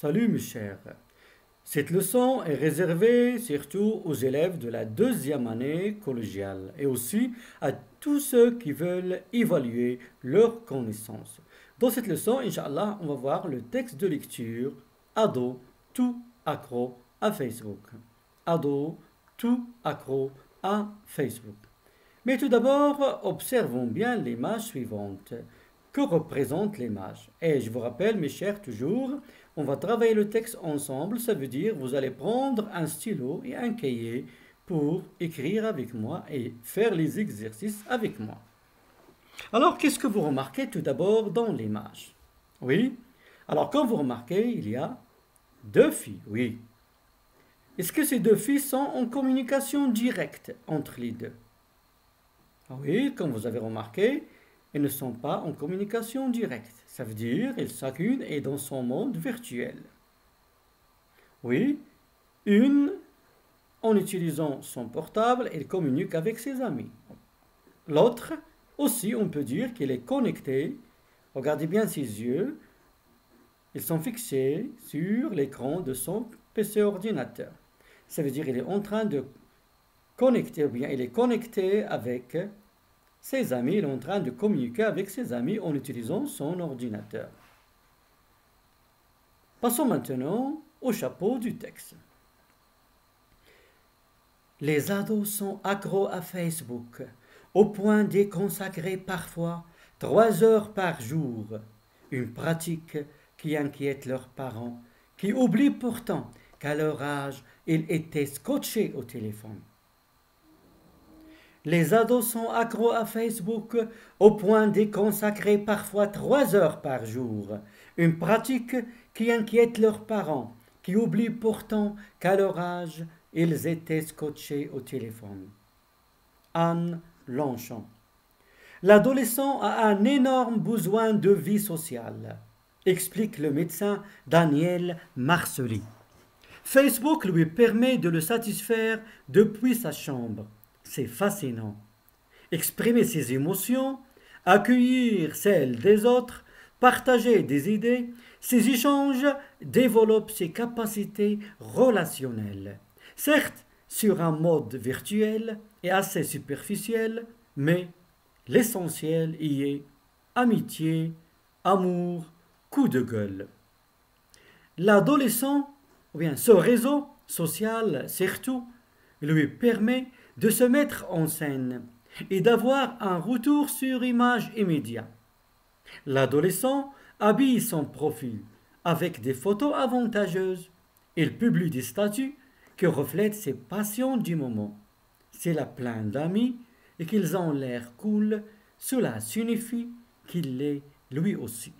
Salut mes chers. Cette leçon est réservée surtout aux élèves de la deuxième année collégiale et aussi à tous ceux qui veulent évaluer leurs connaissances. Dans cette leçon, Inch'Allah, on va voir le texte de lecture Ado, tout accro à Facebook. Ado, tout accro à Facebook. Mais tout d'abord, observons bien l'image suivante. Que représente l'image? Et je vous rappelle, mes chers, toujours, on va travailler le texte ensemble. Ça veut dire vous allez prendre un stylo et un cahier pour écrire avec moi et faire les exercices avec moi. Alors, qu'est-ce que vous remarquez tout d'abord dans l'image? Oui. Alors, quand vous remarquez, il y a deux filles, oui. Est-ce que ces deux filles sont en communication directe entre les deux? Oui, comme vous avez remarqué, elles ne sont pas en communication directe. Ça veut dire que chacune est dans son monde virtuel. Oui, une, en utilisant son portable, elle communique avec ses amis. L'autre, aussi, on peut dire qu'elle est connectée. Regardez bien ses yeux. Ils sont fixés sur l'écran de son PC ordinateur. Ça veut dire qu'elle est en train de connecter, ou bien elle est connectée avec ses amis, il est en train de communiquer avec ses amis en utilisant son ordinateur. Passons maintenant au chapeau du texte. Les ados sont accros à Facebook, au point d'y consacrer parfois 3 heures par jour, une pratique qui inquiète leurs parents, qui oublient pourtant qu'à leur âge, ils étaient scotchés au téléphone. Les ados sont accros à Facebook au point d'y consacrer parfois 3 heures par jour, une pratique qui inquiète leurs parents, qui oublient pourtant qu'à leur âge, ils étaient scotchés au téléphone. Anne Longchamp. L'adolescent a un énorme besoin de vie sociale, explique le médecin Daniel Marcely. Facebook lui permet de le satisfaire depuis sa chambre. C'est fascinant. Exprimer ses émotions, accueillir celles des autres, partager des idées, ces échanges développent ses capacités relationnelles. Certes, sur un mode virtuel et assez superficiel, mais l'essentiel y est amitié, amour, coup de gueule. L'adolescent, ou bien ce réseau social surtout, lui permet de se mettre en scène et d'avoir un retour sur image immédiat. L'adolescent habille son profil avec des photos avantageuses. Il publie des statuts qui reflètent ses passions du moment. S'il a plein d'amis et qu'ils ont l'air cool, cela signifie qu'il l'est lui aussi.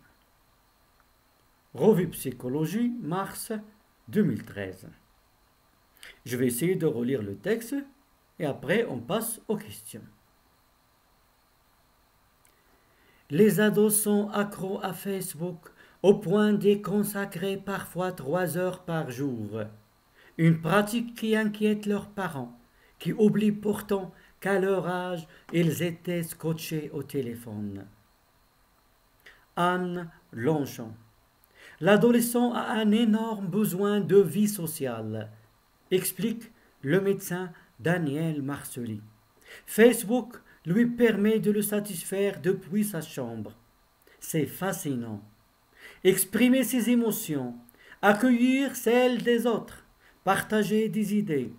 Revue Psychologie, mars 2013. Je vais essayer de relire le texte et après on passe aux questions. Les ados sont accros à Facebook au point d'y consacrer parfois 3 heures par jour. Une pratique qui inquiète leurs parents, qui oublient pourtant qu'à leur âge, ils étaient scotchés au téléphone. Anne Longchamp. L'adolescent a un énorme besoin de vie sociale, explique le médecin Daniel Marcely. Facebook lui permet de le satisfaire depuis sa chambre. C'est fascinant. Exprimer ses émotions, accueillir celles des autres, partager des idées.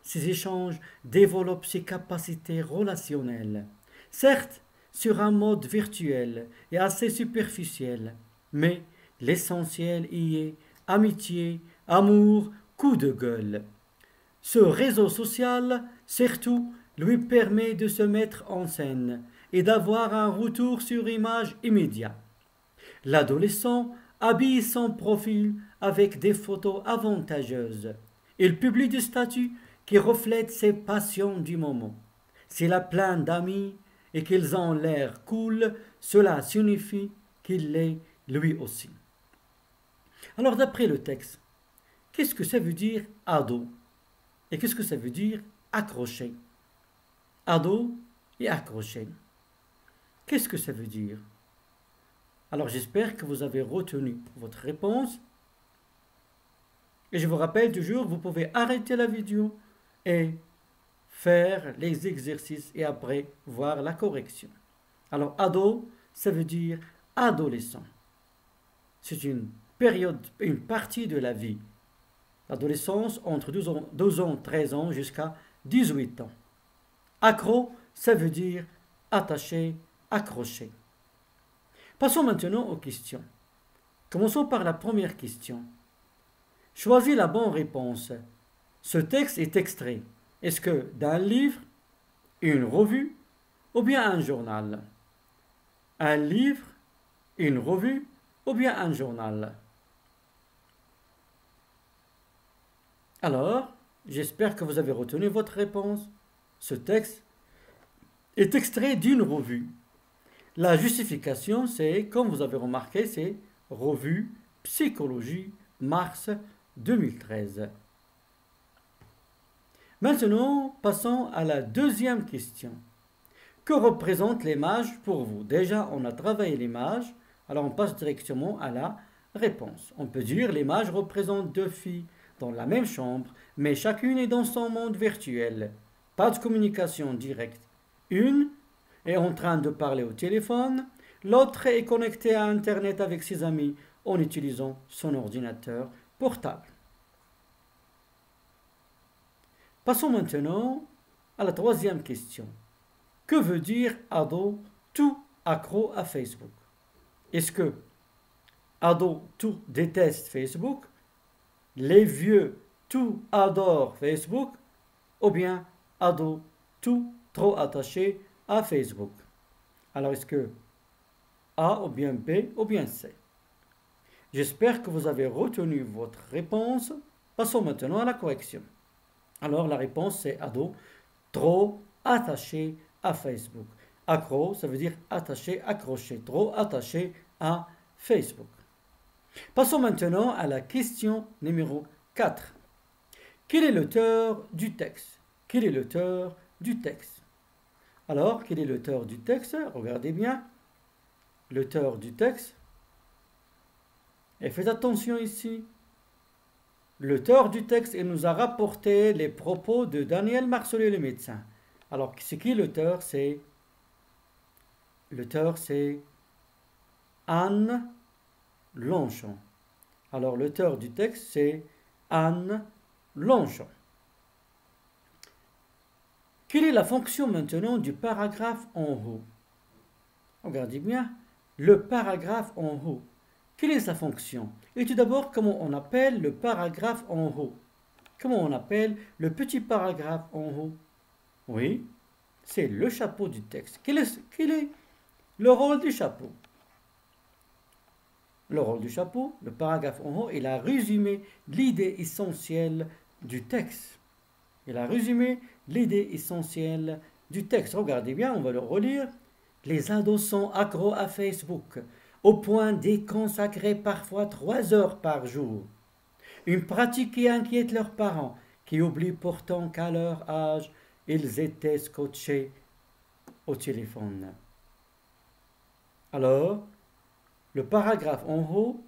Ces échanges développent ses capacités relationnelles. Certes, sur un mode virtuel et assez superficiel, mais l'essentiel y est amitié, amour, coup de gueule. Ce réseau social, surtout, lui permet de se mettre en scène et d'avoir un retour sur image immédiat. L'adolescent habille son profil avec des photos avantageuses. Il publie des statuts qui reflètent ses passions du moment. S'il a plein d'amis et qu'ils ont l'air cool, cela signifie qu'il l'est lui aussi. Alors d'après le texte, qu'est-ce que ça veut dire ado? Et qu'est-ce que ça veut dire accrocher? Ado et accrocher. Qu'est-ce que ça veut dire? Alors j'espère que vous avez retenu votre réponse Et je vous rappelle toujours, vous pouvez arrêter la vidéo et faire les exercices et après voir la correction. Alors, ado, ça veut dire adolescent. C'est une période, une partie de la vie. L'adolescence entre 12 ans, 13 ans jusqu'à 18 ans. Accro, ça veut dire attaché, accroché. Passons maintenant aux questions. Commençons par la première question. Choisis la bonne réponse. Ce texte est extrait. Est-ce que d'un livre, une revue ou bien un journal? Un livre, une revue ou bien un journal? Alors, j'espère que vous avez retenu votre réponse. Ce texte est extrait d'une revue. La justification, c'est, comme vous avez remarqué, c'est Revue Psychologie, mars 2013. Maintenant, passons à la deuxième question. Que représente l'image pour vous? Déjà, on a travaillé l'image, alors on passe directement à la réponse. On peut dire l'image représente deux filles dans la même chambre, mais chacune est dans son monde virtuel. Pas de communication directe. Une est en train de parler au téléphone, l'autre est connectée à Internet avec ses amis en utilisant son ordinateur portable. Passons maintenant à la troisième question. Que veut dire ado tout accro à Facebook? Est-ce que ado tout déteste Facebook? Les vieux tout adorent Facebook? Ou bien ado tout trop attaché à Facebook? Alors est-ce que A ou bien B ou bien C? J'espère que vous avez retenu votre réponse. Passons maintenant à la correction. Alors la réponse c'est ado trop attaché à Facebook. Accro, ça veut dire attaché, accroché, trop attaché à Facebook. Passons maintenant à la question numéro 4. Quel est l'auteur du texte? Quel est l'auteur du texte? Alors, quel est l'auteur du texte? Regardez bien. L'auteur du texte. Et faites attention ici. L'auteur du texte, il nous a rapporté les propos de Daniel Marcellus, le médecin. Alors, c'est qui l'auteur? L'auteur, c'est Anne Longchamp. Alors, l'auteur du texte, c'est Anne Longchamp. Quelle est la fonction maintenant du paragraphe en haut? Regardez bien, le paragraphe en haut. Quelle est sa fonction? Et tout d'abord, comment on appelle le paragraphe en haut? Comment on appelle le petit paragraphe en haut? Oui, c'est le chapeau du texte. Quel est le rôle du chapeau? Le rôle du chapeau, le paragraphe en haut, il a résumé l'idée essentielle du texte. Il a résumé l'idée essentielle du texte. Regardez bien, on va le relire. Les ados sont accros à Facebook, au point d'y consacrer parfois 3 heures par jour. Une pratique qui inquiète leurs parents, qui oublient pourtant qu'à leur âge, ils étaient scotchés au téléphone. Alors, le paragraphe en haut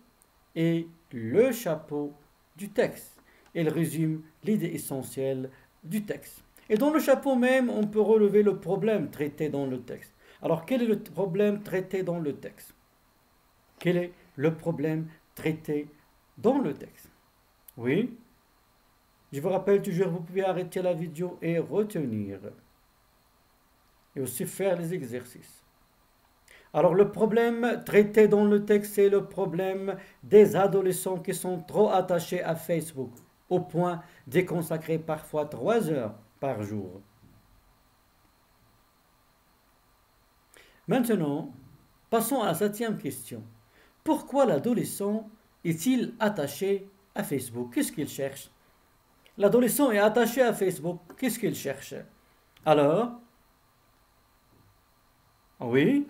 est le chapeau du texte. Il résume l'idée essentielle du texte. Et dans le chapeau même, on peut relever le problème traité dans le texte. Alors, quel est le problème traité dans le texte? Quel est le problème traité dans le texte? Oui, je vous rappelle toujours, vous pouvez arrêter la vidéo et retenir. Et aussi faire les exercices. Alors, le problème traité dans le texte, c'est le problème des adolescents qui sont trop attachés à Facebook, au point d'y consacrer parfois 3 heures par jour. Maintenant, passons à la 7e question. Pourquoi l'adolescent est-il attaché à Facebook? Qu'est-ce qu'il cherche? L'adolescent est attaché à Facebook. Qu'est-ce qu'il cherche? Alors, oui,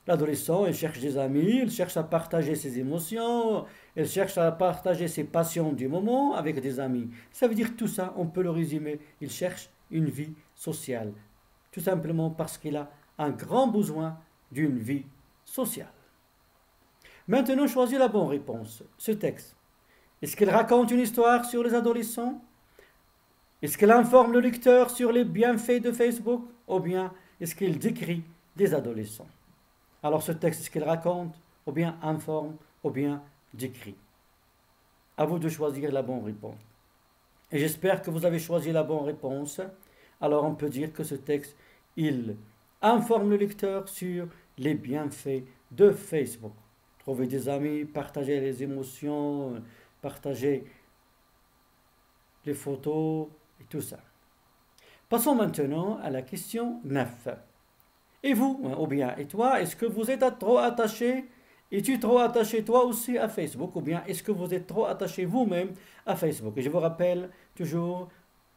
l'adolescent, il cherche des amis, il cherche à partager ses émotions, il cherche à partager ses passions du moment avec des amis. Ça veut dire tout ça, on peut le résumer. Il cherche une vie sociale. Tout simplement parce qu'il a un grand besoin d'une vie sociale. Maintenant, choisis la bonne réponse. Ce texte Est-ce qu'il raconte une histoire sur les adolescents? Est-ce qu'il informe le lecteur sur les bienfaits de Facebook? Ou bien est-ce qu'il décrit des adolescents? Alors ce texte, est-ce qu'il raconte, ou bien informe, ou bien décrit? À vous de choisir la bonne réponse. Et j'espère que vous avez choisi la bonne réponse. Alors on peut dire que ce texte, il informe le lecteur sur les bienfaits de Facebook. Trouver des amis, partager les émotions, partager les photos et tout ça. Passons maintenant à la question 9. Et vous, ou bien, et toi, est-ce que vous êtes trop attaché? Es-tu trop attaché toi aussi à Facebook? Ou bien est-ce que vous êtes trop attaché vous-même à Facebook? Et je vous rappelle toujours,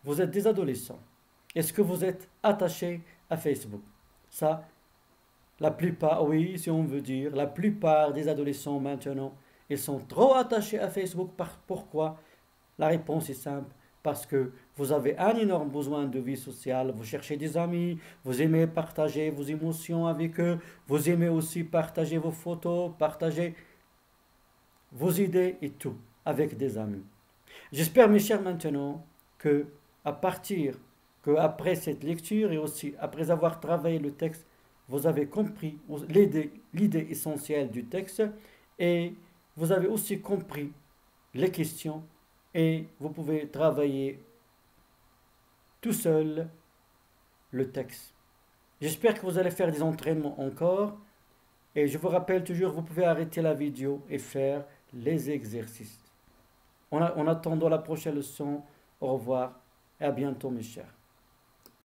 vous êtes des adolescents. Est-ce que vous êtes attaché à Facebook? Ça, la plupart, oui, si on veut dire, la plupart des adolescents maintenant, ils sont trop attachés à Facebook. Pourquoi? La réponse est simple. Parce que vous avez un énorme besoin de vie sociale, vous cherchez des amis, vous aimez partager vos émotions avec eux, vous aimez aussi partager vos photos, partager vos idées et tout avec des amis. J'espère, mes chers, maintenant que après cette lecture et aussi après avoir travaillé le texte, vous avez compris l'idée essentielle du texte et vous avez aussi compris les questions et vous pouvez travailler tout seul le texte. J'espère que vous allez faire des entraînements encore et je vous rappelle toujours, vous pouvez arrêter la vidéo et faire les exercices. En attendant la prochaine leçon, au revoir et à bientôt mes chers.